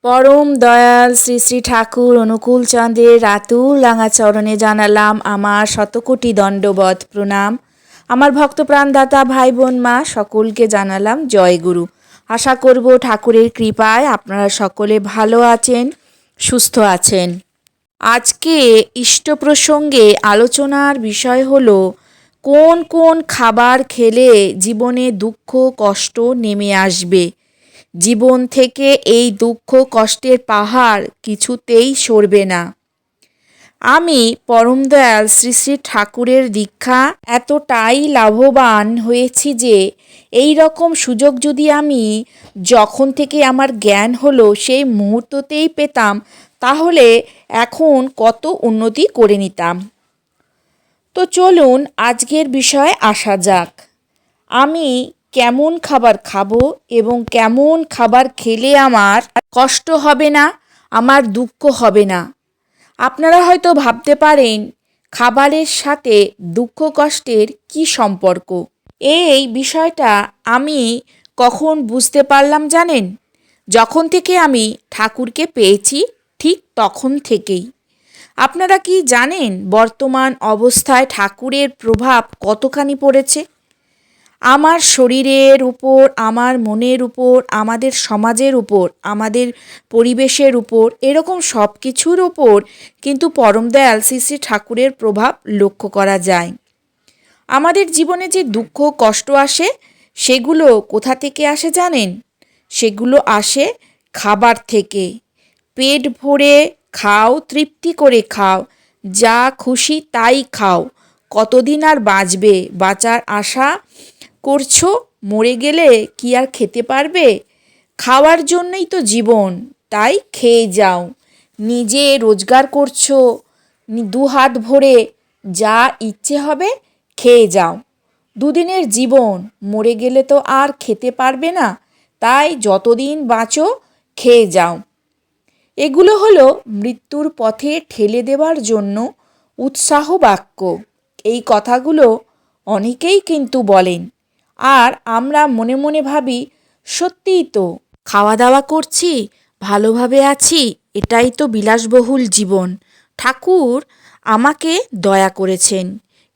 পরম দয়াল শ্রী শ্রী ঠাকুর অনুকূল চন্দ্রের রাতুল রাঙা চরণে জানালাম আমার শতকোটি দণ্ডবত প্রণাম। আমার ভক্ত প্রাণদাতা ভাই বোন মা সকলকে জানালাম জয় গুরু। আশা করব ঠাকুরের কৃপায় আপনারা সকলে ভালো আছেন, সুস্থ আছেন। আজকে ইষ্ট প্রসঙ্গে আলোচনার বিষয় হলো কোন কোন খাবার খেলে জীবনে দুঃখ কষ্ট নেমে আসবে। জীবন থেকে এই দুঃখ কষ্টের পাহাড় কিছুতেই সরবে না। আমি পরম দয়াল শ্রী শ্রী ঠাকুরের দীক্ষা এতটাই লাভবান হয়েছি যে এই রকম সুযোগ যদি আমি যখন থেকে আমার জ্ঞান হলো সেই মুহূর্ততেই পেতাম, তাহলে এখন কত উন্নতি করে নিতাম। তো চলুন আজকের বিষয়ে আসা যাক। আমি কেমন খাবার খাবো এবং কেমন খাবার খেলে আমার কষ্ট হবে না, আমার দুঃখ হবে না। আপনারা হয়তো ভাবতে পারেন খাবারের সাথে দুঃখ কষ্টের কী সম্পর্ক। এই বিষয়টা আমি কখন বুঝতে পারলাম জানেন? যখন থেকে আমি ঠাকুরকে পেয়েছি ঠিক তখন থেকেই। আপনারা কি জানেন বর্তমান অবস্থায় ঠাকুরের প্রভাব কতখানি পড়েছে আমার শরীরের উপর, আমার মনের উপর, আমাদের সমাজের উপর, আমাদের পরিবেশের উপর, এরকম সব কিছুর উপর কিন্তু পরম দয়াল শ্রী শ্রী ঠাকুরের প্রভাব লক্ষ্য করা যায়। আমাদের জীবনে যে দুঃখ কষ্ট আসে সেগুলো কোথা থেকে আসে জানেন? সেগুলো আসে খাবার থেকে। পেট ভরে খাও, তৃপ্তি করে খাও, যা খুশি তাই খাও। কতদিন আর বাঁচবে? বাঁচার আশা করছো, মরে গেলে কি আর খেতে পারবে? খাওয়ার জন্যই তো জীবন, তাই খেয়ে যাও। নিজে রোজগার করছো, দু হাত ভরে যা ইচ্ছে হবে খেয়ে যাও। দুদিনের জীবন, মরে গেলে তো আর খেতে পারবে না, তাই যতদিন বাঁচো খেয়ে যাও। এগুলো হলো মৃত্যুর পথে ঠেলে দেওয়ার জন্য উৎসাহ বাক্য। এই কথাগুলো অনেকেই কিন্তু বলেন, আর আমরা মনে মনে ভাবি সত্যিই তো, খাওয়া দাওয়া করছি, ভালোভাবে আছি, এটাই তো বিলাসবহুল জীবন, ঠাকুর আমাকে দয়া করেছেন।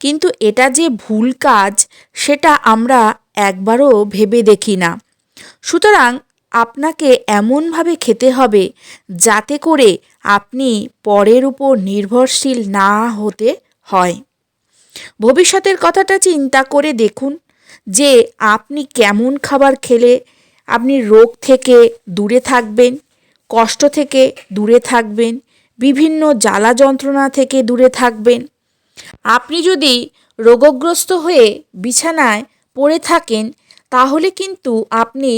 কিন্তু এটা যে ভুল কাজ সেটা আমরা একবারও ভেবে দেখি না। সুতরাং আপনাকে এমনভাবে খেতে হবে যাতে করে আপনি পরের উপর নির্ভরশীল না হতে হয়। ভবিষ্যতের কথাটা চিন্তা করে দেখুন যে আপনি কেমন খাবার খেলে আপনি রোগ থেকে দূরে থাকবেন, কষ্ট থেকে দূরে থাকবেন, বিভিন্ন জ্বালা যন্ত্রণা থেকে দূরে থাকবেন। আপনি যদি রোগগ্রস্ত হয়ে বিছানায় পড়ে থাকেন, তাহলে কিন্তু আপনি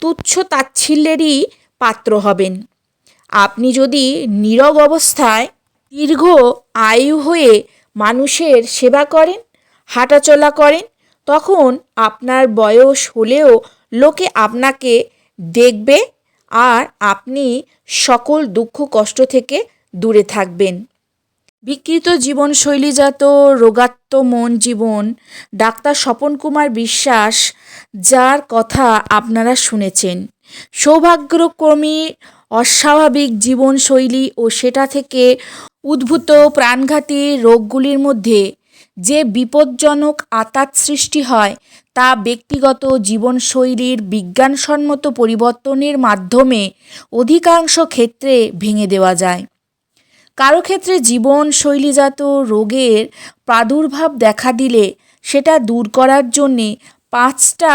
তুচ্ছ তাচ্ছিল্যেরই পাত্র হবেন। আপনি যদি নীরব অবস্থায় দীর্ঘ আয়ু হয়ে মানুষের সেবা করেন, হাঁটাচলা করেন, তখন আপনার বয়স হলেও লোকে আপনাকে দেখবে আর আপনি সকল দুঃখ কষ্ট থেকে দূরে থাকবেন। বিকৃত জীবনশৈলীজাত রোগাত্ম মন জীবন, ডাক্তার স্বপন কুমার বিশ্বাস, যার কথা আপনারা শুনেছেন। সৌভাগ্যক্রমী অস্বাভাবিক জীবনশৈলী ও সেটা থেকে উদ্ভূত প্রাণঘাতী রোগগুলির মধ্যে যে বিপজ্জনক আঘাত সৃষ্টি হয় তা ব্যক্তিগত জীবনশৈলীর বিজ্ঞানসম্মত পরিবর্তনের মাধ্যমে অধিকাংশ ক্ষেত্রে ভেঙে দেওয়া যায়। কারো ক্ষেত্রে জীবনশৈলীজাত রোগের প্রাদুর্ভাব দেখা দিলে সেটা দূর করার জন্যে 5টা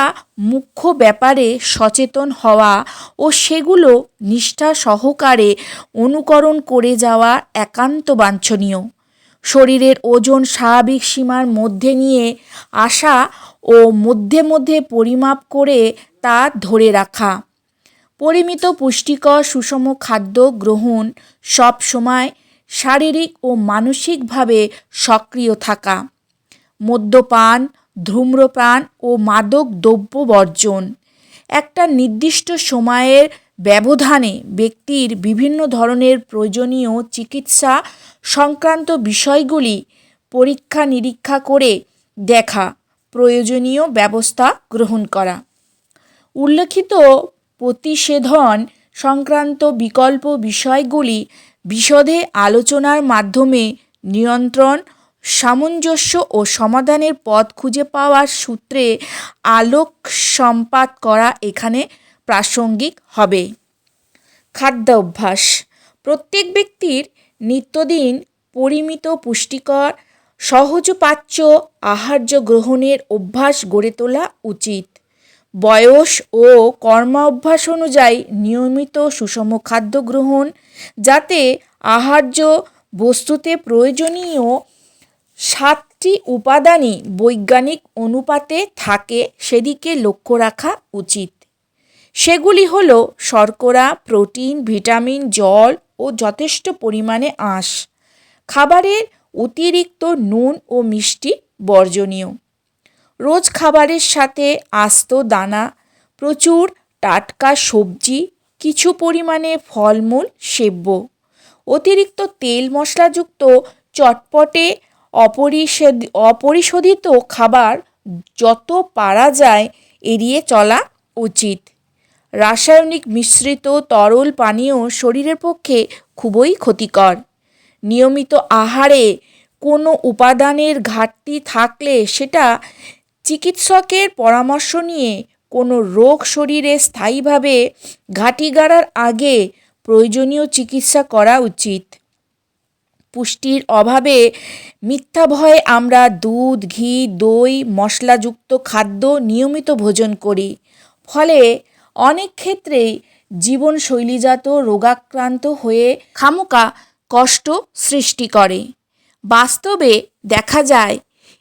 মুখ্য ব্যাপারে সচেতন হওয়া ও সেগুলো নিষ্ঠা সহকারে অনুকরণ করে যাওয়া একান্ত বাঞ্ছনীয়। শরীরের ওজন স্বাভাবিক সীমার মধ্যে নিয়ে আসা ও মধ্যে মধ্যে পরিমাপ করে তা ধরে রাখা। পরিমিত পুষ্টিকর সুষম খাদ্য গ্রহণ, সব সময় শারীরিক ও মানসিকভাবে সক্রিয় থাকা। মদ্যপান, ধূম্রপান ও মাদক দ্রব্য বর্জন। একটা নির্দিষ্ট সময়ের ব্যবধানে ব্যক্তির বিভিন্ন ধরনের প্রয়োজনীয় চিকিৎসা সংক্রান্ত বিষয়গুলি পরীক্ষা নিরীক্ষা করে দেখা, প্রয়োজনীয় ব্যবস্থা গ্রহণ করা। উল্লেখিত প্রতিষেধন সংক্রান্ত বিকল্প বিষয়গুলি বিশদে আলোচনার মাধ্যমে নিয়ন্ত্রণ, সামঞ্জস্য ও সমাধানের পথ খুঁজে পাওয়ার সূত্রে আলোকপাত করা এখানে প্রাসঙ্গিক হবে। খাদ্যাভ্যাস। প্রত্যেক ব্যক্তির নিত্যদিন পরিমিত পুষ্টিকর সহজপাচ্য আহার্য গ্রহণের অভ্যাস গড়ে তোলা উচিত। বয়স ও কর্মাভ্যাস অনুযায়ী নিয়মিত সুষম খাদ্য গ্রহণ, যাতে আহার্য বস্তুতে প্রয়োজনীয় 7টি উপাদানই বৈজ্ঞানিক অনুপাতে থাকে সেদিকে লক্ষ্য রাখা উচিত। সেগুলি হল শর্করা, প্রোটিন, ভিটামিন, জল ও যথেষ্ট পরিমাণে আঁশ। খাবারের অতিরিক্ত নুন ও মিষ্টি বর্জনীয়। রোজ খাবারের সাথে আস্ত দানা, প্রচুর টাটকা সবজি, কিছু পরিমাণে ফলমূল সেব্য। অতিরিক্ত তেল মশলাযুক্ত চটপটে অপরিশোধিত খাবার যত পারা যায় এড়িয়ে চলা উচিত। রাসায়নিক মিশ্রিত তরল পানীয় শরীরের পক্ষে খুবই ক্ষতিকর। নিয়মিত আহারে কোনো উপাদানের ঘাটতি থাকলে সেটা চিকিৎসকের পরামর্শ নিয়ে কোনো রোগ শরীরে স্থায়ীভাবে ঘাঁটি গাড়ার আগে প্রয়োজনীয় চিকিৎসা করা উচিত। পুষ্টির অভাবে মিথ্যা ভয়ে আমরা দুধ, ঘি, দই, মশলাযুক্ত খাদ্য নিয়মিত ভোজন করি। ফলে অনেক ক্ষেত্রেই জীবনশৈলীজাত রোগাক্রান্ত হয়ে খামোকা কষ্ট সৃষ্টি করে। বাস্তবে দেখা যায়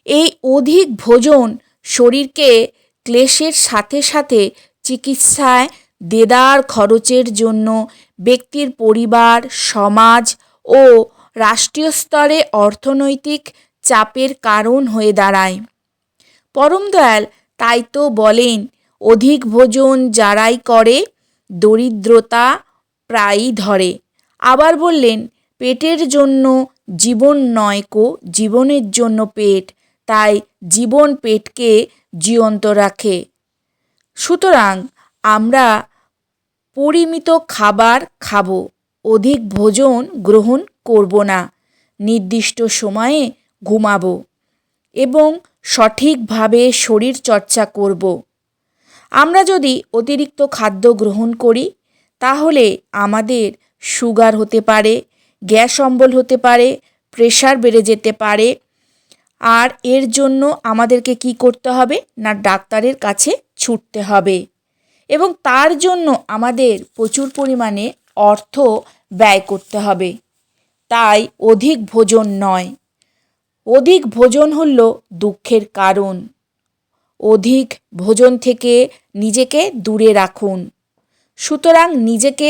এই অধিক ভোজন শরীরকে ক্লেশের সাথে সাথে চিকিৎসায় দেদার খরচের জন্য ব্যক্তির, পরিবার, সমাজ ও রাষ্ট্রীয় স্তরে অর্থনৈতিক চাপের কারণ হয়ে দাঁড়ায়। পরম দয়াল তাই তো বলেন, অধিক ভোজন যারাই করে দরিদ্রতা প্রায়ই ধরে। আবার বললেন, পেটের জন্য জীবন নয় কো, জীবনের জন্য পেট, তাই জীবন পেটকে জীবন্ত রাখে। সুতরাং আমরা পরিমিত খাবার খাবো, অধিক ভোজন গ্রহণ করব না, নির্দিষ্ট সময়ে ঘুমাবো এবং সঠিকভাবে শরীর চর্চা করব। আমরা যদি অতিরিক্ত খাদ্য গ্রহণ করি তাহলে আমাদের সুগার হতে পারে, গ্যাস অম্বল হতে পারে, প্রেশার বেড়ে যেতে পারে। আর এর জন্য আমাদেরকে কি করতে হবে না, ডাক্তারের কাছে ছুটতে হবে এবং তার জন্য আমাদের প্রচুর পরিমাণে অর্থ ব্যয় করতে হবে। তাই অধিক ভোজন নয়, অধিক ভোজন হল দুঃখের কারণ। অধিক ভোজন থেকে নিজেকে দূরে রাখুন। সুতরাং নিজেকে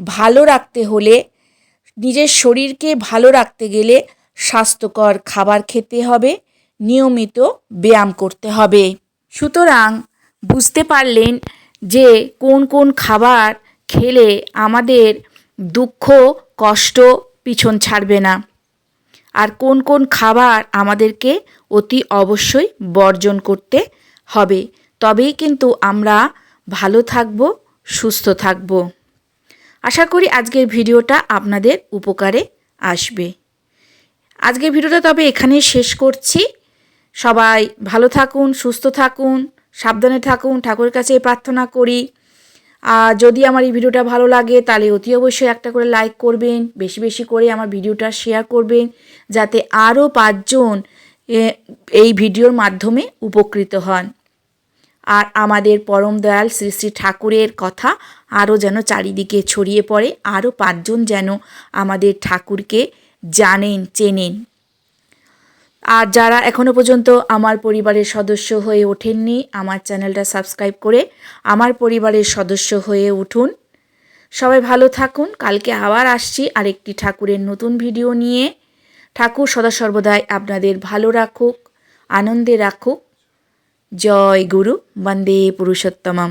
ভালো রাখতে হলে, নিজের শরীরকে ভালো রাখতে গেলে স্বাস্থ্যকর খাবার খেতে হবে, নিয়মিত ব্যায়াম করতে হবে। সুতরাং বুঝতে পারলেন যে কোন কোন খাবার খেলে আমাদের দুঃখ কষ্ট পিছন ছাড়বে না, আর কোন কোন খাবার আমাদেরকে অতি অবশ্যই বর্জন করতে হবে। তবেই কিন্তু আমরা ভালো থাকব, সুস্থ থাকব। আশা করি আজকের ভিডিওটা আপনাদের উপকারে আসবে। আজকের ভিডিওটা তবে এখানেই শেষ করছি। সবাই ভালো থাকুন, সুস্থ থাকুন, সাবধানে থাকুন, ঠাকুরের কাছে প্রার্থনা করি। আর যদি আমার এই ভিডিওটা ভালো লাগে তাহলে অতি অবশ্যই একটা করে লাইক করবেন, বেশি বেশি করে আমার ভিডিওটা শেয়ার করবেন, যাতে আরও 5 জন এই ভিডিওর মাধ্যমে উপকৃত হন। আর আমাদের পরম দয়াল শ্রী শ্রী ঠাকুরের কথা আরও যেন চারিদিকে ছড়িয়ে পড়ে, আরও 5 জন যেন আমাদের ঠাকুরকে জানেন, চেনেন। আর যারা এখনও পর্যন্ত আমার পরিবারের সদস্য হয়ে ওঠেননি, আমার চ্যানেলটা সাবস্ক্রাইব করে আমার পরিবারের সদস্য হয়ে উঠুন। সবাই ভালো থাকুন। কালকে আবার আসছি আরেকটি ঠাকুরের নতুন ভিডিও নিয়ে। ঠাকুর সদা সর্বদাই আপনাদের ভালো রাখুক, আনন্দে রাখুক। জয় গুরু, বন্দে পুরুষোত্তমম।